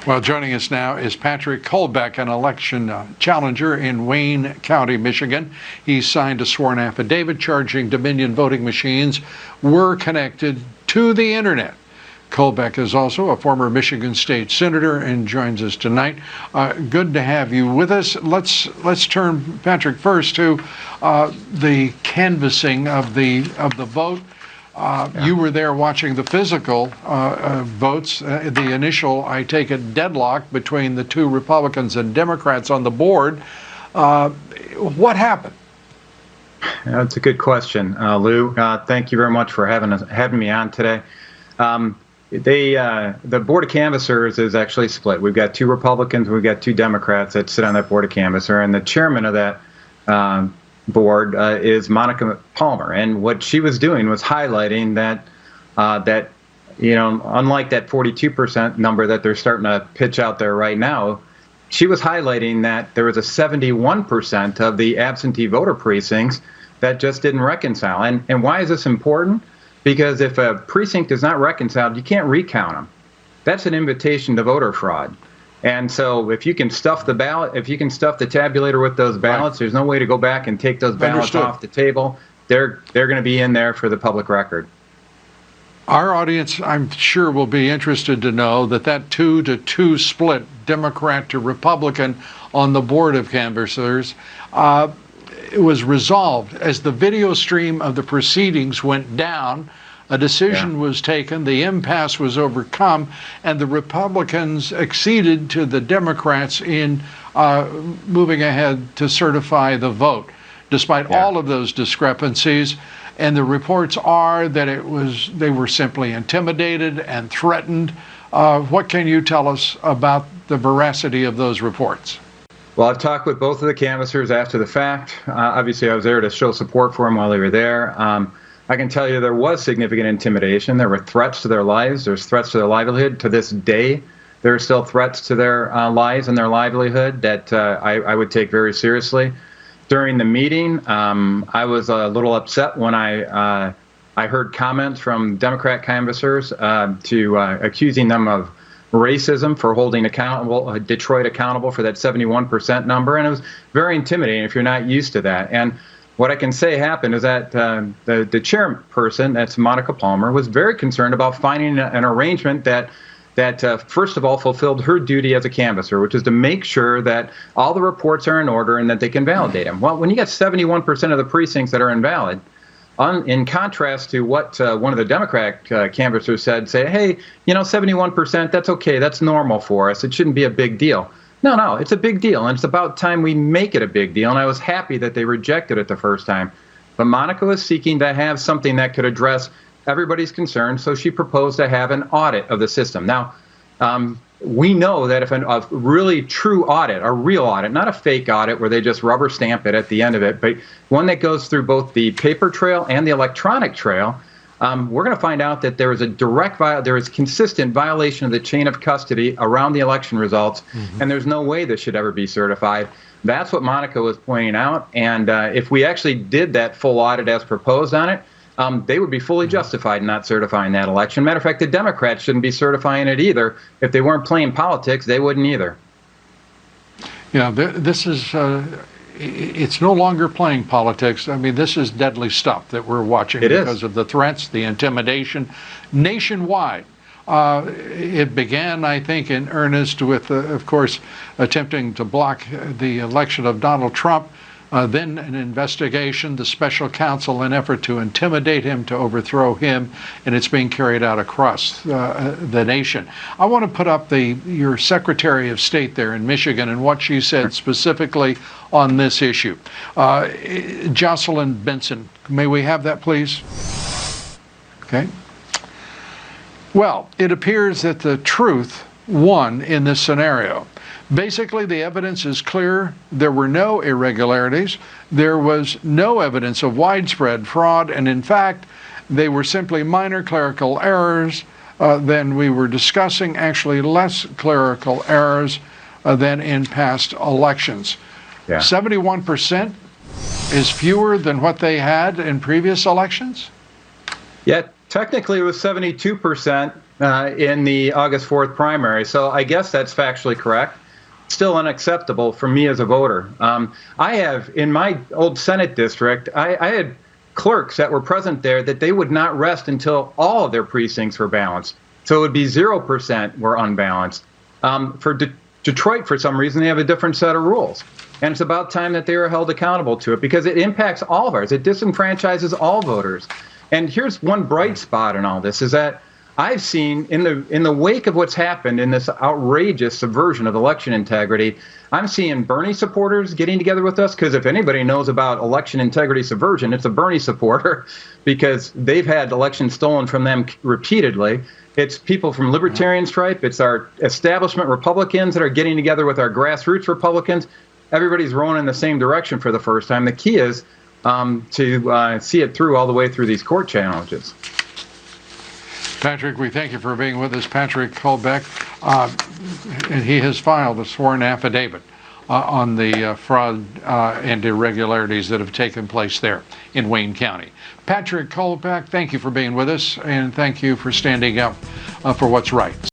Well, joining us now is Patrick Colbeck, an election challenger in Wayne County, Michigan. He signed a sworn affidavit charging Dominion voting machines were connected to the internet. Colbeck is also a former Michigan State Senator and joins us tonight. Good to have you with us. Let's turn, Patrick, first to the canvassing of the vote. You were there watching the physical votes, the initial, I take it, deadlock between the two Republicans and Democrats on the board. What happened? That's a good question, Lou. Thank you very much for having me on today. The Board of Canvassers is actually split. We've got two Republicans, we've got two Democrats that sit on that Board of Canvasser, and the chairman of that board is Monica Palmer, and what she was doing was highlighting that unlike that 42% number that they're starting to pitch out there right now, she was highlighting that there was a 71% of the absentee voter precincts that just didn't reconcile. And why is this important? Because if a precinct is not reconciled, you can't recount them. That's an invitation to voter fraud. And so if you can stuff the ballot, if you can stuff the tabulator with those ballots, there's no way to go back and take those ballots off the table. They're going to be in there for the public record. Our audience, I'm sure, will be interested to know that 2-2 split, Democrat to Republican, on the Board of Canvassers, it was resolved as the video stream of the proceedings went down. A decision was taken, the impasse was overcome, and the Republicans acceded to the Democrats in moving ahead to certify the vote, despite all of those discrepancies. And the reports are that they were simply intimidated and threatened. What can you tell us about the veracity of those reports? Well, I've talked with both of the canvassers after the fact. Obviously, I was there to show support for them while they were there. I can tell you there was significant intimidation. There were threats to their lives. There's threats to their livelihood. To this day, there are still threats to their lives and their livelihood that I would take very seriously. During the meeting, I was a little upset when I heard comments from Democrat canvassers accusing them of racism for holding Detroit accountable for that 71% number, and it was very intimidating if you're not used to that. And what I can say happened is that the chairperson, that's Monica Palmer, was very concerned about finding an arrangement that first of all fulfilled her duty as a canvasser, which is to make sure that all the reports are in order and that they can validate them. Well, when you got 71% of the precincts that are invalid, in contrast to what one of the Democrat canvassers said, hey, 71%, that's okay, that's normal for us, it shouldn't be a big deal. No, it's a big deal, and it's about time we make it a big deal, and I was happy that they rejected it the first time. But Monica was seeking to have something that could address everybody's concerns, so she proposed to have an audit of the system. Now, we know that if a really true audit, a real audit, not a fake audit where they just rubber stamp it at the end of it, but one that goes through both the paper trail and the electronic trail, we're going to find out that there is consistent violation of the chain of custody around the election results, and there's no way this should ever be certified. That's what Monica was pointing out, and if we actually did that full audit as proposed on it, they would be fully justified in not certifying that election. Matter of fact, the Democrats shouldn't be certifying it either. If they weren't playing politics, they wouldn't either. Yeah, this is, it's no longer playing politics. I mean, this is deadly stuff that we're watching because of the threats, the intimidation nationwide. It began, I think, in earnest with, of course, attempting to block the election of Donald Trump. Then an investigation, the special counsel, an effort to intimidate him, to overthrow him, and it's being carried out across the nation. I want to put up your Secretary of State there in Michigan and what she said specifically on this issue. Jocelyn Benson, may we have that, please? Okay. Well, it appears that the truth won in this scenario. Basically, the evidence is clear. There were no irregularities. There was no evidence of widespread fraud, and in fact, they were simply minor clerical errors than we were discussing, actually less clerical errors than in past elections. 71% is fewer than what they had in previous elections? Yeah, technically it was 72%. in the August 4th primary. So I guess that's factually correct. Still unacceptable for me as a voter. I have, in my old Senate district, I had clerks that were present there that they would not rest until all of their precincts were balanced. So it would be 0% were unbalanced. For Detroit, for some reason, they have a different set of rules. And it's about time that they are held accountable to it because it impacts all of ours. It disenfranchises all voters. And here's one bright spot in all this is that I've seen in the wake of what's happened in this outrageous subversion of election integrity, I'm seeing Bernie supporters getting together with us because if anybody knows about election integrity subversion, it's a Bernie supporter because they've had elections stolen from them repeatedly. It's people from libertarian stripe. It's our establishment Republicans that are getting together with our grassroots Republicans. Everybody's rowing in the same direction for the first time. The key is to see it through all the way through these court challenges. Patrick, we thank you for being with us. Patrick Colbeck, and he has filed a sworn affidavit on the fraud and irregularities that have taken place there in Wayne County. Patrick Colbeck, thank you for being with us, and thank you for standing up for what's right.